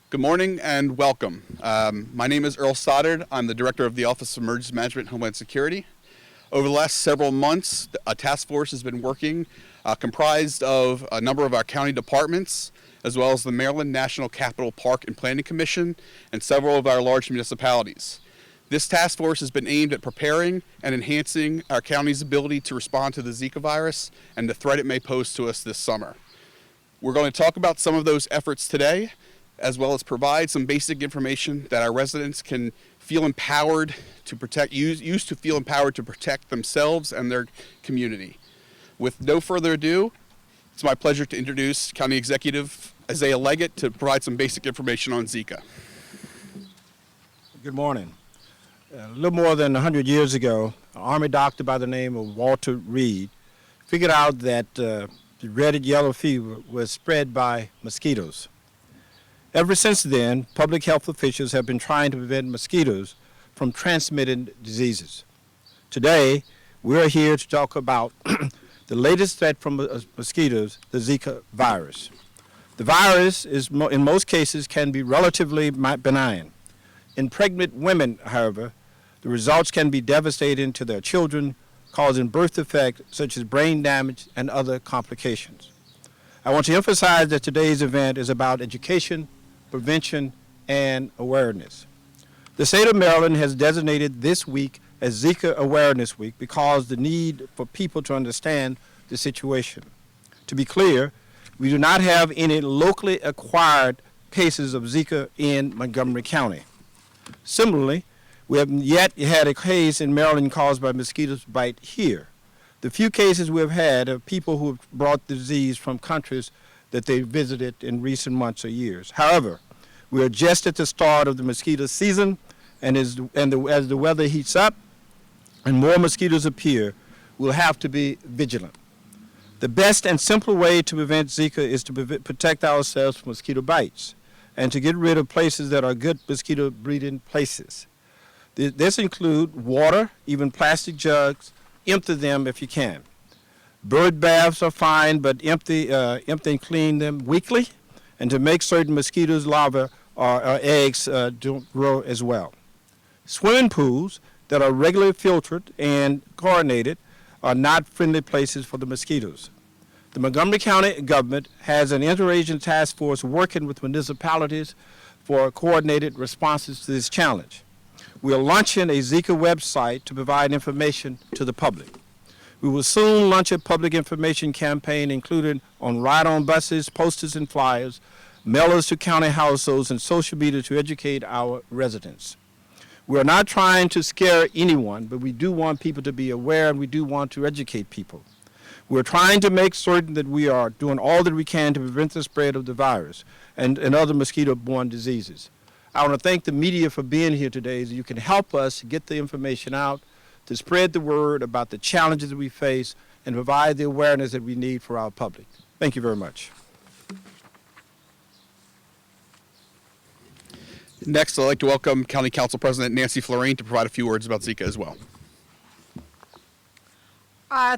Good morning and welcome. My name is Earl Stoddard. I'm the Director of the Office of Emergency Management and Homeland Security. Over the last several months, a task force has been working comprised of a number of our county departments, as well as the Maryland National Capital Park and Planning Commission and several of our large municipalities. This task force has been aimed at preparing and enhancing our county's ability to respond to the Zika virus and the threat it may pose to us this summer. We're going to talk about some of those efforts today, as well as provide some basic information that our residents can feel empowered to protect, use to feel empowered to protect themselves and their community. With no further ado, it's my pleasure to introduce County Executive Isiah Leggett to provide some basic information on Zika. Good morning. A little more than 100 years ago, an Army doctor by the name of Walter Reed figured out that the red and yellow fever was spread by mosquitoes. Ever since then, public health officials have been trying to prevent mosquitoes from transmitting diseases. Today, we're here to talk about the latest threat from mosquitoes, the Zika virus. The virus in most cases can be relatively benign. In pregnant women, however, the results can be devastating to their children, causing birth defects such as brain damage and other complications. I want to emphasize that today's event is about education, prevention, and awareness. The state of Maryland has designated this week as Zika Awareness Week because the need for people to understand the situation. To be clear, we do not have any locally acquired cases of Zika in Montgomery County. Similarly, we haven't yet had a case in Maryland caused by mosquito bite here. The few cases we have had are people who have brought the disease from countries that they visited in recent months or years. However, we are just at the start of the mosquito season, and as the weather heats up and more mosquitoes appear, we'll have to be vigilant. The best and simple way to prevent Zika is to protect ourselves from mosquito bites and to get rid of places that are good mosquito breeding places. This includes water, even plastic jugs. Empty them if you can. Bird baths are fine, but empty and clean them weekly, and to make certain mosquitoes' larvae or eggs don't grow as well. Swimming pools that are regularly filtered and chlorinated are not friendly places for the mosquitoes. The Montgomery County government has an interagency task force working with municipalities for coordinated responses to this challenge. We are launching a Zika website to provide information to the public. We will soon launch a public information campaign including on ride-on buses, posters and flyers, mailers to county households, and social media to educate our residents. We are not trying to scare anyone, but we do want people to be aware, and we do want to educate people. We're trying to make certain that we are doing all that we can to prevent the spread of the virus and other mosquito-borne diseases. I want to thank the media for being here today, so you can help us get the information out, to spread the word about the challenges that we face, and provide the awareness that we need for our public. Thank you very much. Next, I'd like to welcome County Council President Nancy Floreen to provide a few words about Zika as well.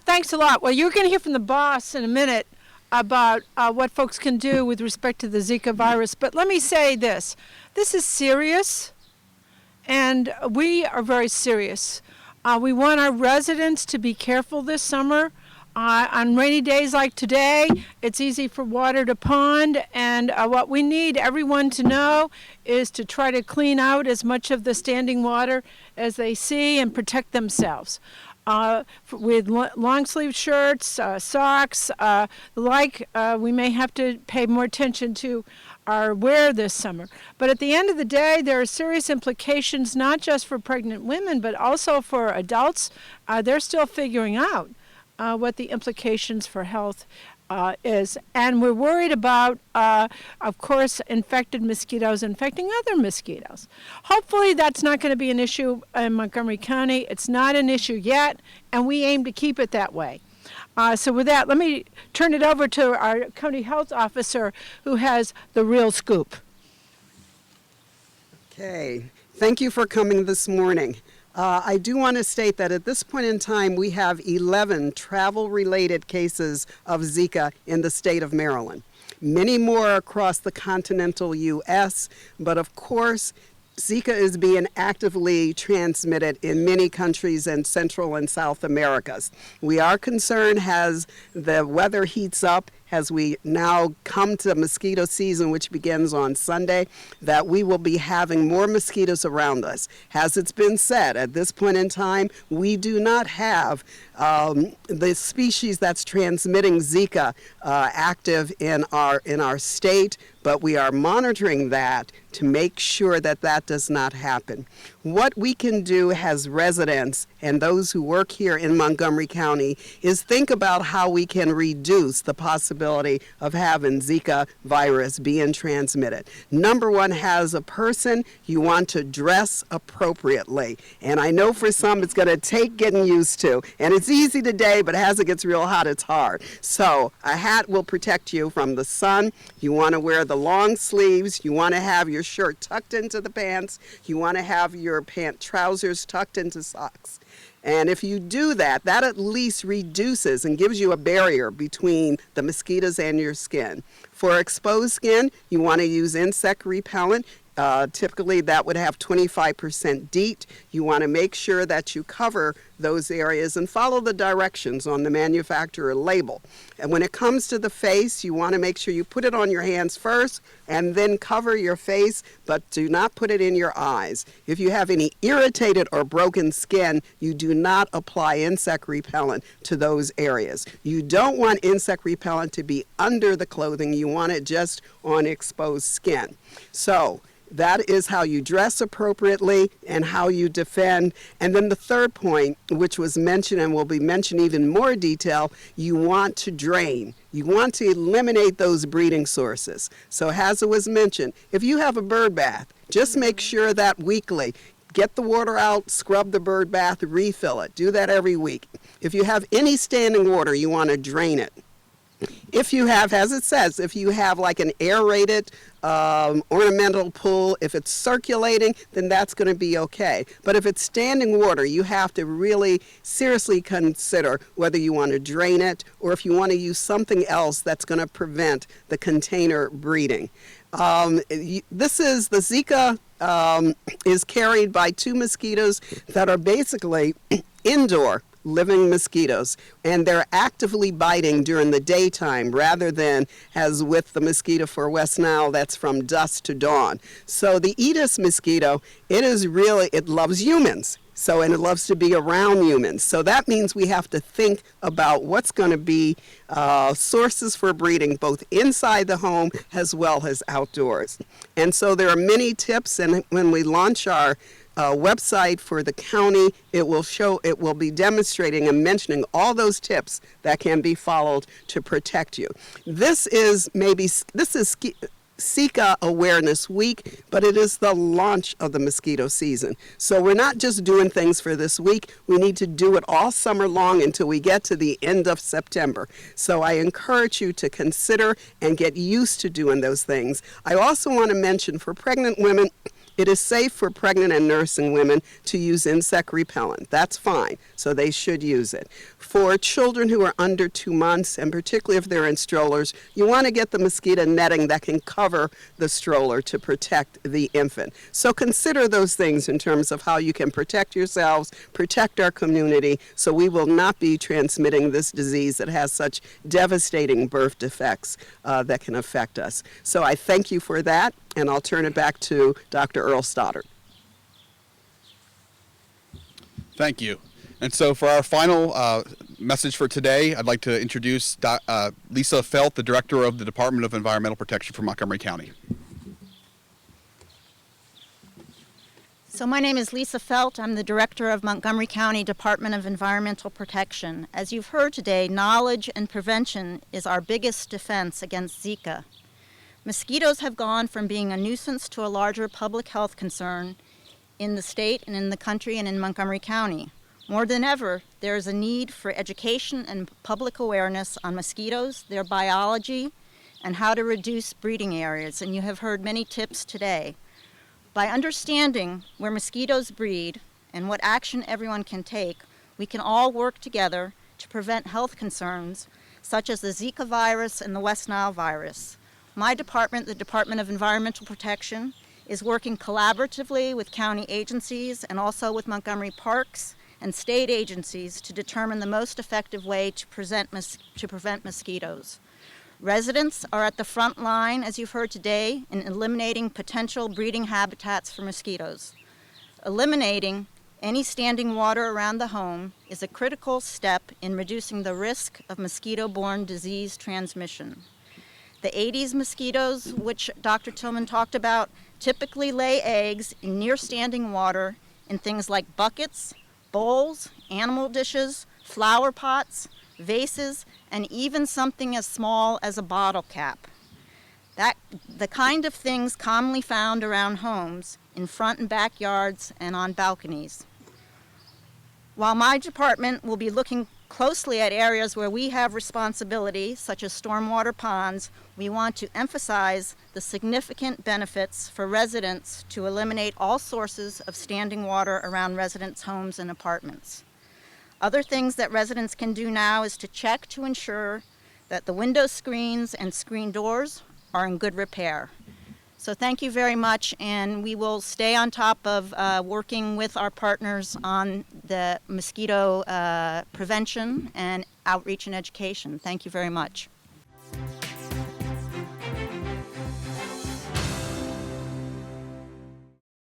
Thanks a lot. Well, you're going to hear from the boss in a minute about what folks can do with respect to the Zika virus. But let me say this. This is serious, and we are very serious. We want our residents to be careful this summer. On rainy days like today, it's easy for water to pond, and what we need everyone to know is to try to clean out as much of the standing water as they see and protect themselves. With long-sleeve shirts, socks, we may have to pay more attention to our wear this summer. But at the end of the day, there are serious implications not just for pregnant women, but also for adults. They're still figuring out what the implications for health is. And we're worried about, of course, infected mosquitoes infecting other mosquitoes. Hopefully that's not going to be an issue in Montgomery County. It's not an issue yet, and we aim to keep it that way. So with that, let me turn it over to our county health officer who has the real scoop. Okay, thank you for coming this morning. I do want to state that at this point in time, we have 11 travel-related cases of Zika in the state of Maryland. many more across the continental U.S., but of course, Zika is being actively transmitted in many countries in Central and South Americas. We are concerned as the weather heats up, as we now come to mosquito season, which begins on Sunday, that we will be having more mosquitoes around us. As it's been said, at this point in time, we do not have the species that's transmitting Zika active in our state, but we are monitoring that to make sure that that does not happen. What we can do as residents and those who work here in Montgomery County is think about how we can reduce the possibility of having Zika virus being transmitted. Number one, as a person, you want to dress appropriately. And I know for some it's going to take getting used to. And it's easy today, but as it gets real hot, it's hard. So a hat will protect you from the sun. You want to wear the long sleeves. You want to have your shirt tucked into the pants. You want to have your trousers tucked into socks. And if you do that, that at least reduces and gives you a barrier between the mosquitoes and your skin. For exposed skin, you want to use insect repellent. Typically, that would have 25% DEET. You want to make sure that you cover those areas and follow the directions on the manufacturer label. And when it comes to the face, you want to make sure you put it on your hands first and then cover your face, but do not put it in your eyes. If you have any irritated or broken skin, you do not apply insect repellent to those areas. You don't want insect repellent to be under the clothing. You want it just on exposed skin. So that is how you dress appropriately and how you defend. And then the third point, which was mentioned and will be mentioned even more detail, you want to drain. You want to eliminate those breeding sources. So as it was mentioned, if you have a bird bath, just make sure that weekly, get the water out, scrub the bird bath, refill it. Do that every week. If you have any standing water, you want to drain it. If you have, as it says, if you have like an aerated ornamental pool, if it's circulating, then that's going to be okay. But if it's standing water, you have to really seriously consider whether you want to drain it or if you want to use something else that's going to prevent the container breeding. This is the Zika is carried by two mosquitoes that are basically indoor living mosquitoes, and they're actively biting during the daytime rather than as with the mosquito for West Nile that's from dusk to dawn. So the Aedes mosquito, it loves humans. So, and it loves to be around humans. So that means we have to think about what's going to be sources for breeding, both inside the home as well as outdoors. And so there are many tips, and when we launch our website for the county, it will be demonstrating and mentioning all those tips that can be followed to protect you. This is Zika Awareness Week, but it is the launch of the mosquito season. So we're not just doing things for this week. We need to do it all summer long until we get to the end of September. So I encourage you to consider and get used to doing those things. I also want to mention for pregnant women, it is safe for pregnant and nursing women to use insect repellent. That's fine, so they should use it. For children who are under 2 months, and particularly if they're in strollers, you want to get the mosquito netting that can cover the stroller to protect the infant. So consider those things in terms of how you can protect yourselves, protect our community, so we will not be transmitting this disease that has such devastating birth defects that can affect us. So I thank you for that, and I'll turn it back to Dr. Earl Stoddard. Thank you. And so for our final message for today, I'd like to introduce Lisa Felt, the Director of the Department of Environmental Protection for Montgomery County. So my name is Lisa Felt. I'm the Director of Montgomery County Department of Environmental Protection. As you've heard today, knowledge and prevention is our biggest defense against Zika. Mosquitoes have gone from being a nuisance to a larger public health concern in the state and in the country and in Montgomery County. More than ever, there is a need for education and public awareness on mosquitoes, their biology, and how to reduce breeding areas, and you have heard many tips today. By understanding where mosquitoes breed and what action everyone can take, we can all work together to prevent health concerns such as the Zika virus and the West Nile virus. My department, the Department of Environmental Protection, is working collaboratively with county agencies and also with Montgomery Parks and state agencies to determine the most effective way to prevent mosquitoes. Residents are at the front line, as you've heard today, in eliminating potential breeding habitats for mosquitoes. Eliminating any standing water around the home is a critical step in reducing the risk of mosquito-borne disease transmission. The Aedes mosquitoes, which Dr. Tillman talked about, typically lay eggs in near standing water in things like buckets, bowls, animal dishes, flower pots, vases, and even something as small as a bottle cap. The kind of things commonly found around homes, in front and backyards, and on balconies. While my department will be looking closely at areas where we have responsibility, such as stormwater ponds, we want to emphasize the significant benefits for residents to eliminate all sources of standing water around residents' homes and apartments. Other things that residents can do now is to check to ensure that the window screens and screen doors are in good repair. So thank you very much, and we will stay on top of working with our partners on the mosquito prevention and outreach and education. Thank you very much.